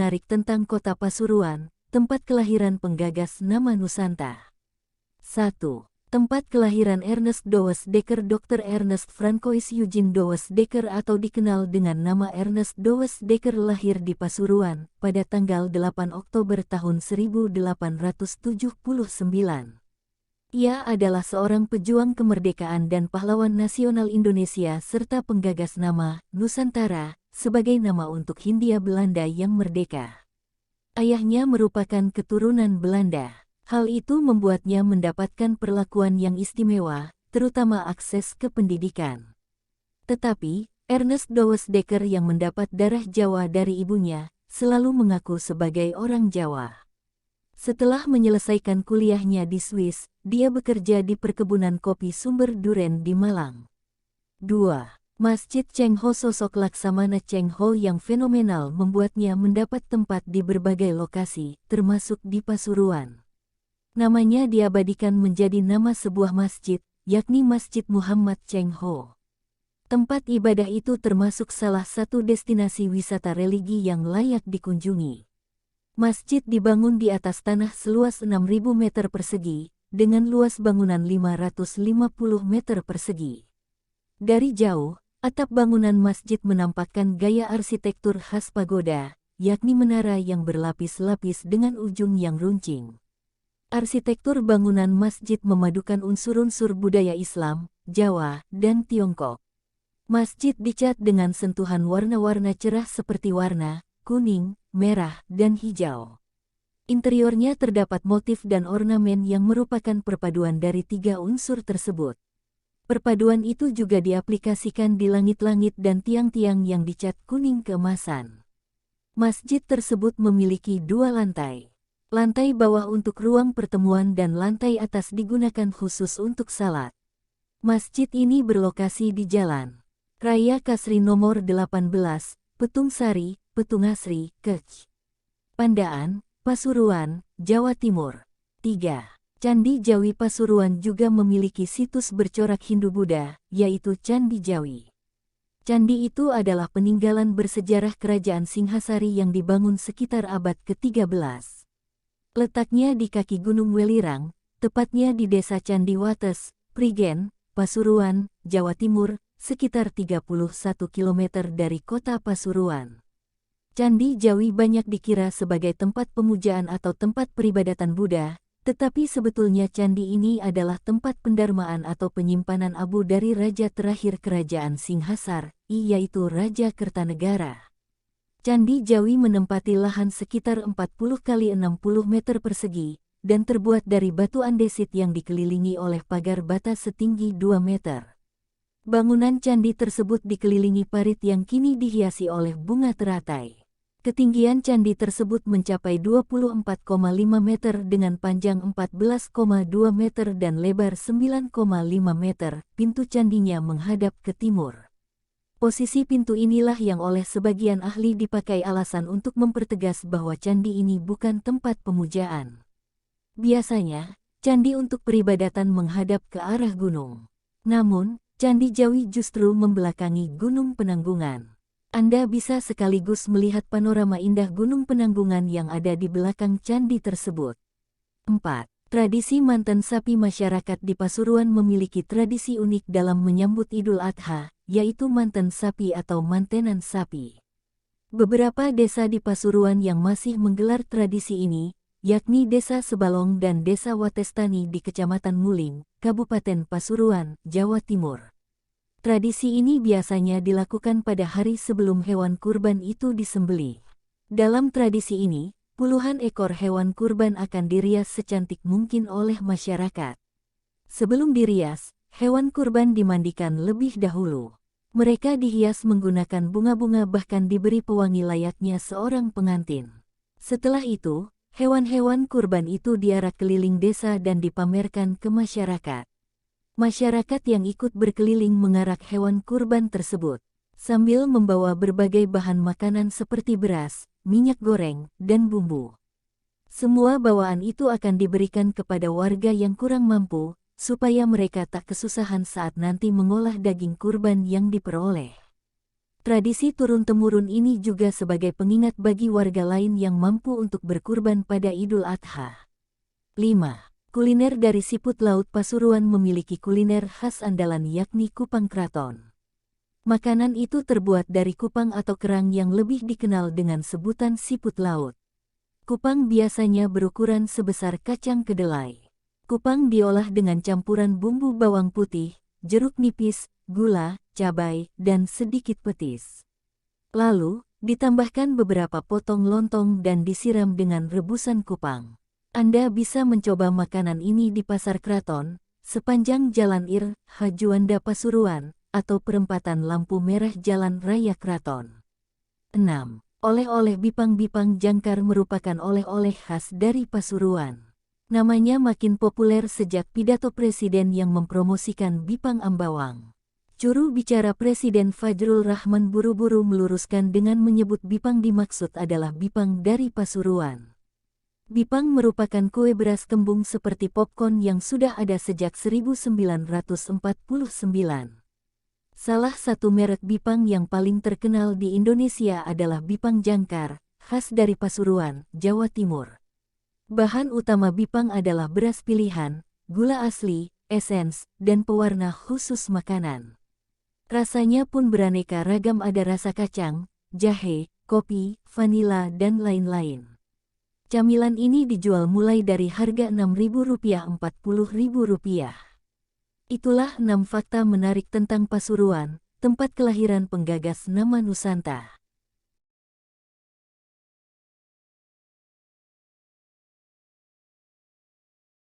menarik tentang kota Pasuruan, tempat kelahiran penggagas nama Nusantara. 1. Tempat kelahiran Ernest Douwes Dekker. Dr. Ernest Francois Eugene Douwes Dekker atau dikenal dengan nama Ernest Douwes Dekker lahir di Pasuruan pada tanggal 8 Oktober tahun 1879. Ia adalah seorang pejuang kemerdekaan dan pahlawan nasional Indonesia serta penggagas nama Nusantara sebagai nama untuk Hindia Belanda yang merdeka. Ayahnya merupakan keturunan Belanda. Hal itu membuatnya mendapatkan perlakuan yang istimewa, terutama akses ke pendidikan. Tetapi, Ernest Douwes Dekker yang mendapat darah Jawa dari ibunya, selalu mengaku sebagai orang Jawa. Setelah menyelesaikan kuliahnya di Swiss, dia bekerja di perkebunan kopi Sumber Duren di Malang. 2. Masjid Cheng Ho. Sosok Laksamana Cheng Ho yang fenomenal membuatnya mendapat tempat di berbagai lokasi, termasuk di Pasuruan. Namanya diabadikan menjadi nama sebuah masjid, yakni Masjid Muhammad Cheng Ho. Tempat ibadah itu termasuk salah satu destinasi wisata religi yang layak dikunjungi. Masjid dibangun di atas tanah seluas 6.000 meter persegi, dengan luas bangunan 550 meter persegi. Dari jauh, atap bangunan masjid menampakkan gaya arsitektur khas pagoda, yakni menara yang berlapis-lapis dengan ujung yang runcing. Arsitektur bangunan masjid memadukan unsur-unsur budaya Islam, Jawa, dan Tiongkok. Masjid dicat dengan sentuhan warna-warna cerah seperti warna kuning, merah, dan hijau. Interiornya terdapat motif dan ornamen yang merupakan perpaduan dari 3 unsur tersebut. Perpaduan itu juga diaplikasikan di langit-langit dan tiang-tiang yang dicat kuning keemasan. Masjid tersebut memiliki 2 lantai. Lantai bawah untuk ruang pertemuan dan lantai atas digunakan khusus untuk salat. Masjid ini berlokasi di Jalan Raya Kasri nomor 18, Petung Sari, Petung Asri, Kec. Pandaan, Pasuruan, Jawa Timur. 3. Candi Jawi. Pasuruan juga memiliki situs bercorak Hindu-Buddha, yaitu Candi Jawi. Candi itu adalah peninggalan bersejarah Kerajaan Singhasari yang dibangun sekitar abad ke-13. Letaknya di kaki Gunung Welirang, tepatnya di Desa Candiwates, Prigen, Pasuruan, Jawa Timur, sekitar 31 km dari kota Pasuruan. Candi Jawi banyak dikira sebagai tempat pemujaan atau tempat peribadatan Buddha, tetapi sebetulnya candi ini adalah tempat pendarmaan atau penyimpanan abu dari raja terakhir Kerajaan Singhasar, yaitu Raja Kertanegara. Candi Jawi menempati lahan sekitar 40 x 60 meter persegi, dan terbuat dari batu andesit yang dikelilingi oleh pagar bata setinggi 2 meter. Bangunan candi tersebut dikelilingi parit yang kini dihiasi oleh bunga teratai. Ketinggian candi tersebut mencapai 24,5 meter dengan panjang 14,2 meter dan lebar 9,5 meter. Pintu candinya menghadap ke timur. Posisi pintu inilah yang oleh sebagian ahli dipakai alasan untuk mempertegas bahwa candi ini bukan tempat pemujaan. Biasanya, candi untuk peribadatan menghadap ke arah gunung. Namun, Candi Jawi justru membelakangi Gunung Penanggungan. Anda bisa sekaligus melihat panorama indah Gunung Penanggungan yang ada di belakang candi tersebut. 4. Tradisi manten sapi. Masyarakat di Pasuruan memiliki tradisi unik dalam menyambut Idul Adha, yaitu manten sapi atau mantenan sapi. Beberapa desa di Pasuruan yang masih menggelar tradisi ini, yakni Desa Sebalong dan Desa Watestani di Kecamatan Nguling, Kabupaten Pasuruan, Jawa Timur. Tradisi ini biasanya dilakukan pada hari sebelum hewan kurban itu disembelih. Dalam tradisi ini, puluhan ekor hewan kurban akan dirias secantik mungkin oleh masyarakat. Sebelum dirias, hewan kurban dimandikan lebih dahulu. Mereka dihias menggunakan bunga-bunga bahkan diberi pewangi layaknya seorang pengantin. Setelah itu, hewan-hewan kurban itu diarak keliling desa dan dipamerkan ke masyarakat. Masyarakat yang ikut berkeliling mengarak hewan kurban tersebut, sambil membawa berbagai bahan makanan seperti beras, minyak goreng, dan bumbu. Semua bawaan itu akan diberikan kepada warga yang kurang mampu, supaya mereka tak kesusahan saat nanti mengolah daging kurban yang diperoleh. Tradisi turun-temurun ini juga sebagai pengingat bagi warga lain yang mampu untuk berkurban pada Idul Adha. 5. Kuliner dari siput laut Pasuruan memiliki kuliner khas andalan yakni kupang kraton. Makanan itu terbuat dari kupang atau kerang yang lebih dikenal dengan sebutan siput laut. Kupang biasanya berukuran sebesar kacang kedelai. Kupang diolah dengan campuran bumbu bawang putih, jeruk nipis, gula, cabai, dan sedikit petis. Lalu, ditambahkan beberapa potong lontong dan disiram dengan rebusan kupang. Anda bisa mencoba makanan ini di Pasar Kraton, sepanjang Jalan Ir, Juanda Pasuruan, atau perempatan lampu merah Jalan Raya Kraton. 6. Oleh-oleh Bipang-Bipang Jangkar merupakan oleh-oleh khas dari Pasuruan. Namanya makin populer sejak pidato presiden yang mempromosikan Bipang Ambawang. Juru bicara Presiden Fajrul Rahman buru-buru meluruskan dengan menyebut Bipang dimaksud adalah Bipang dari Pasuruan. Bipang merupakan kue beras kembung seperti popcorn yang sudah ada sejak 1949. Salah satu merek Bipang yang paling terkenal di Indonesia adalah Bipang Jangkar, khas dari Pasuruan, Jawa Timur. Bahan utama Bipang adalah beras pilihan, gula asli, esens, dan pewarna khusus makanan. Rasanya pun beraneka ragam, ada rasa kacang, jahe, kopi, vanila, dan lain-lain. Camilan ini dijual mulai dari harga Rp6.000-Rp40.000. Itulah 6 fakta menarik tentang Pasuruan, tempat kelahiran penggagas nama Nusantara.